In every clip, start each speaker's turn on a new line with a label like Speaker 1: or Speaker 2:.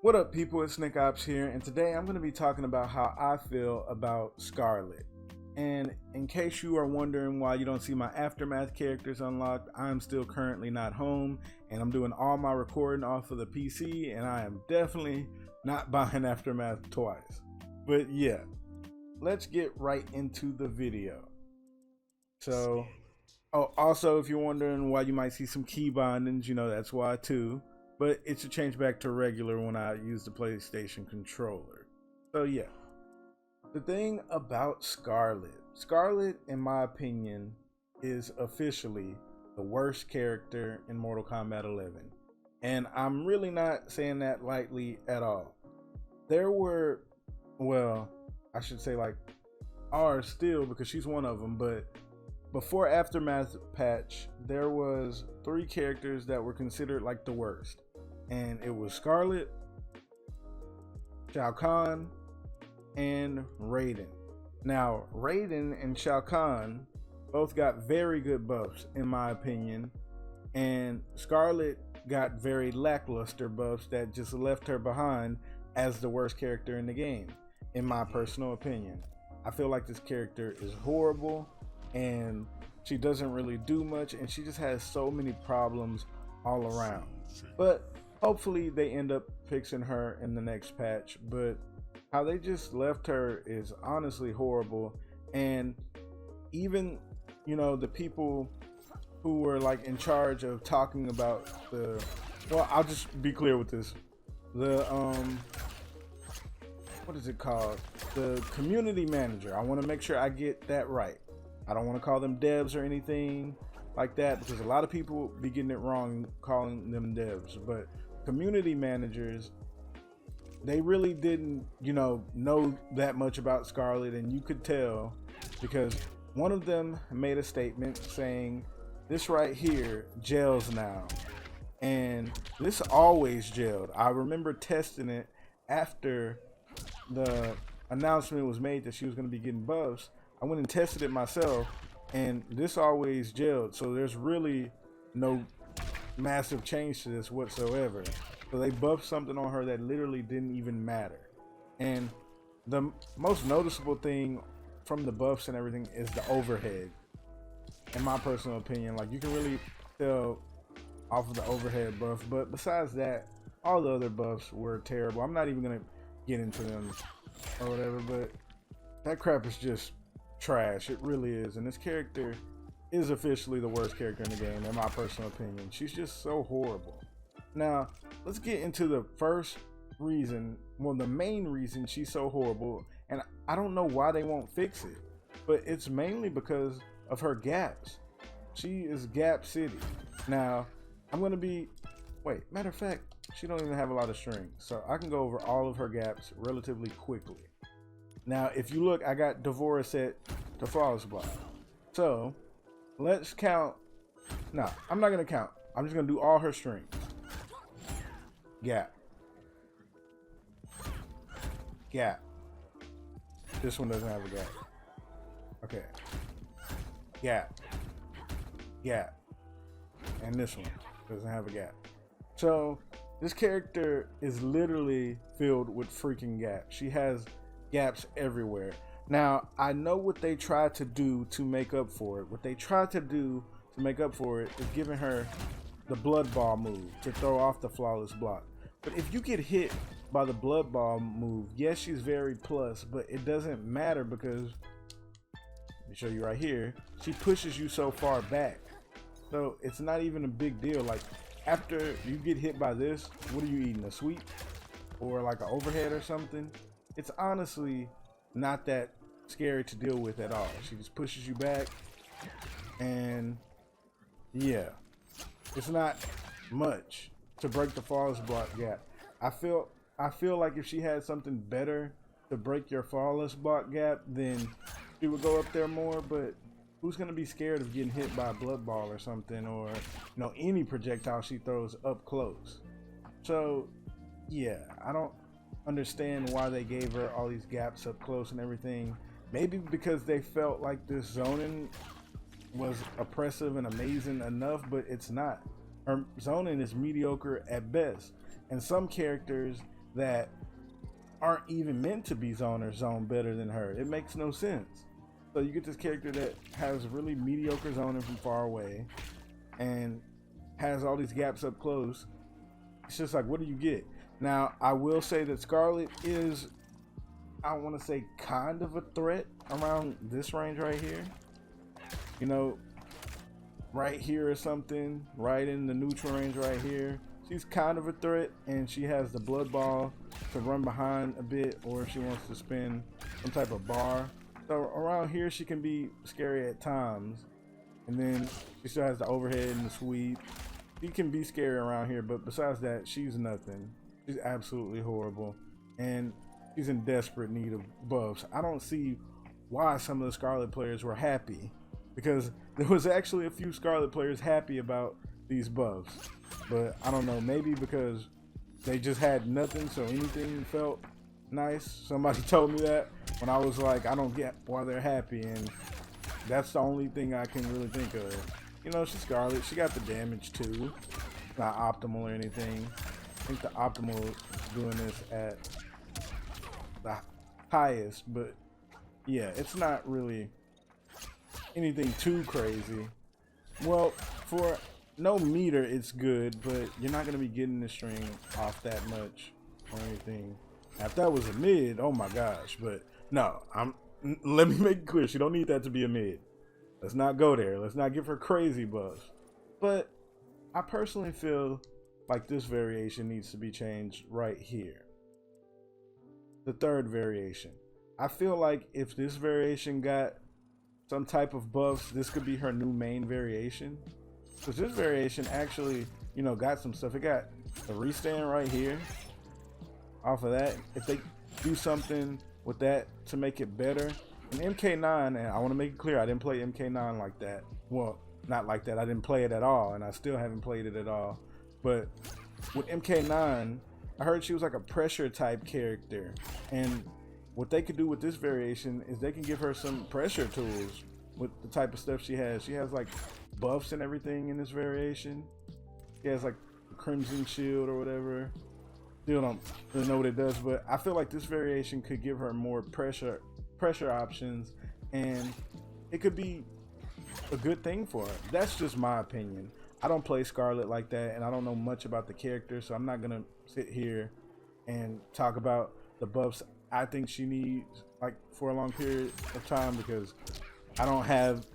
Speaker 1: What up, people? It's Nickopz here, and today I'm going to be talking about how I feel about SCARLET. And in case you are wondering why you don't see my Aftermath characters unlocked, I'm still currently not home, and I'm doing all my recording off of the PC, and I am definitely not buying Aftermath twice. But yeah, let's get right into the video. So, also, if you're wondering why you might see some key bindings, that's why too. But it should change back to regular when I use the PlayStation controller. So yeah, the thing about Scarlet, in my opinion, is officially the worst character in Mortal Kombat 11. And I'm really not saying that lightly at all. There were, well, I should say are still, because she's one of them, but before Aftermath patch, there was 3 characters that were considered like the worst. And it was Scarlet, Shao Kahn, and Raiden. Now, Raiden and Shao Kahn both got very good buffs, in my opinion, and Scarlet got very lackluster buffs that just left her behind as the worst character in the game, in my personal opinion. I feel like this character is horrible, and she doesn't really do much, and she just has so many problems all around. But hopefully they end up fixing her in the next patch, but how they just left her is honestly horrible. And even, the people who were in charge of talking about I'll just be clear with this. What is it called? The community manager. I want to make sure I get that right. I don't want to call them devs or anything like that, because a lot of people be getting it wrong calling them devs. But community managers, they really didn't, know that much about Scarlet, and you could tell because one of them made a statement saying, "This right here gels now," and this always gelled. I remember testing it after the announcement was made that she was going to be getting buffs. I went and tested it myself, and this always gelled. So there's really no massive change to this whatsoever. So they buffed something on her that literally didn't even matter. And the most noticeable thing from the buffs and everything is the overhead, in my personal opinion. You can really tell off of the overhead buff, but besides that, all the other buffs were terrible. I'm not even gonna get into them or whatever, but that crap is just trash. It really is. And this character is officially the worst character in the game, in my personal opinion. She's just so horrible. Now, let's get into the first reason, the main reason she's so horrible, and I don't know why they won't fix it, but it's mainly because of her gaps. She is Gap City. Now, matter of fact, she don't even have a lot of strings, so I can go over all of her gaps relatively quickly. Now, if you look, I got Devora set to Flawless Block. So, let's count. No, I'm not going to count. I'm just going to do all her strings. Gap. Gap. This one doesn't have a gap. Okay. Gap. Gap. And this one doesn't have a gap. So, this character is literally filled with freaking gaps. She has gaps everywhere. Now, I know what they tried to do to make up for it. What they tried to do to make up for it is giving her the blood ball move to throw off the flawless block. But if you get hit by the blood ball move, yes, she's very plus, but it doesn't matter because, let me show you right here, she pushes you so far back. So it's not even a big deal. After you get hit by this, what are you eating, a sweet or an overhead or something? It's honestly not that scary to deal with at all. She just pushes you back, and yeah, it's not much to break the flawless block gap. I feel like if she had something better to break your flawless block gap, then she would go up there more. But who's gonna be scared of getting hit by a blood ball or something, or any projectile she throws up close? So yeah, I don't understand why they gave her all these gaps up close and everything. Maybe because they felt like this zoning was oppressive and amazing enough, but it's not. Her zoning is mediocre at best, and some characters that aren't even meant to be zoners zone better than her. It makes no sense. So you get this character that has really mediocre zoning from far away and has all these gaps up close. It's just like, what do you get? Now, I will say that Scarlet is, I want to say, kind of a threat around this range right here. You know, right here or something, right in the neutral range right here. She's kind of a threat, and she has the blood ball to run behind a bit, or if she wants to spin some type of bar. So around here she can be scary at times, and then she still has the overhead and the sweep. She can be scary around here, but besides that, she's nothing. She's absolutely horrible, and she's in desperate need of buffs. I don't see why some of the Scarlet players were happy, because there was actually a few Scarlet players happy about these buffs, but I don't know, maybe because they just had nothing, so anything felt nice. Somebody told me that when I was like, I don't get why they're happy, and that's the only thing I can really think of. You know, she's Scarlet, she got the damage too, not optimal or anything. I think the optimal is doing this at the highest, but yeah, it's not really anything too crazy. Well, for no meter it's good, but you're not going to be getting the string off that much or anything. Now, if that was a mid, oh my gosh, but no, let me make it clear, she don't need that to be a mid. Let's not go there. Let's not give her crazy buffs. But I personally feel like this variation needs to be changed right here. The third variation. I feel like if this variation got some type of buffs, this could be her new main variation. Because this variation actually, you know, got some stuff. It got a restand right here. Off of that, if they do something with that to make it better. And MK9, and I want to make it clear, I didn't play MK9 like that. Well, not like that. I didn't play it at all, and I still haven't played it at all. But with MK9, I heard she was like a pressure type character. And what they could do with this variation is they can give her some pressure tools with the type of stuff she has. She has like buffs and everything in this variation. She has like a Crimson Shield or whatever. Still don't really know what it does, but I feel like this variation could give her more pressure options, and it could be a good thing for her. That's just my opinion. I don't play Scarlet like that, and I don't know much about the character, so I'm not gonna sit here and talk about the buffs I think she needs like for a long period of time, because I don't have,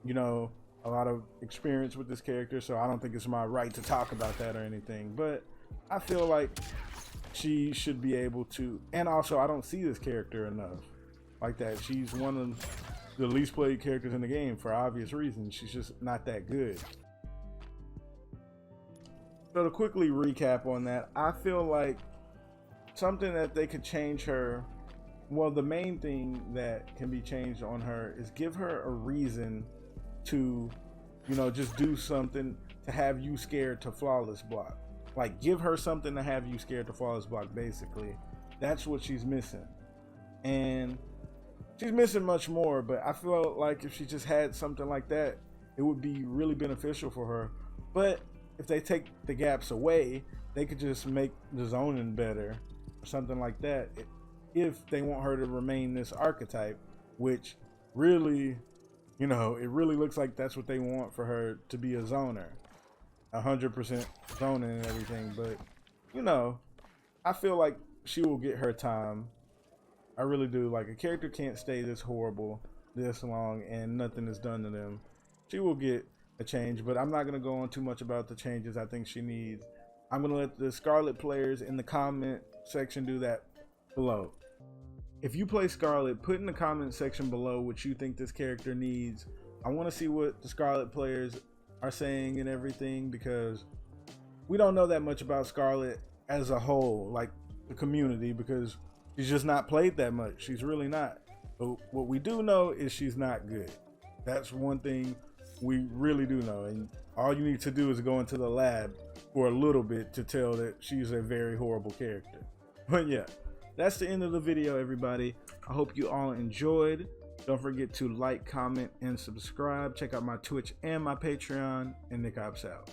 Speaker 1: you know, a lot of experience with this character, so I don't think it's my right to talk about that or anything. But I feel like she should be able to, and also I don't see this character enough like that. She's one of the least played characters in the game for obvious reasons. She's just not that good. So to quickly recap on that, I feel like something that they could change her, well, the main thing that can be changed on her is give her a reason to, you know, just do something to have you scared to flawless block. Like, give her something to have you scared to flawless block, basically. That's what she's missing. And she's missing much more, but I feel like if she just had something like that, it would be really beneficial for her. But if they take the gaps away, they could just make the zoning better or something like that, if they want her to remain this archetype, which really, you know, it really looks like that's what they want for her to be, a zoner, 100% zoning and everything. But you know, I feel like she will get her time. I really do. Like, a character can't stay this horrible this long and nothing is done to them. She will get a change, but I'm not going to go on too much about the changes I think she needs. I'm going to let the Scarlet players in the comment section do that below. If you play Scarlet, put in the comment section below what you think this character needs. I want to see what the Scarlet players are saying and everything, because we don't know that much about Scarlet as a whole, like the community, because she's just not played that much. She's really not. But what we do know is she's not good. That's one thing we really do know, and all you need to do is go into the lab for a little bit to tell that she's a very horrible character. But yeah, that's the end of the video, everybody. I hope you all enjoyed. Don't forget to like, comment, and subscribe. Check out my Twitch and my Patreon, and Nickopz out.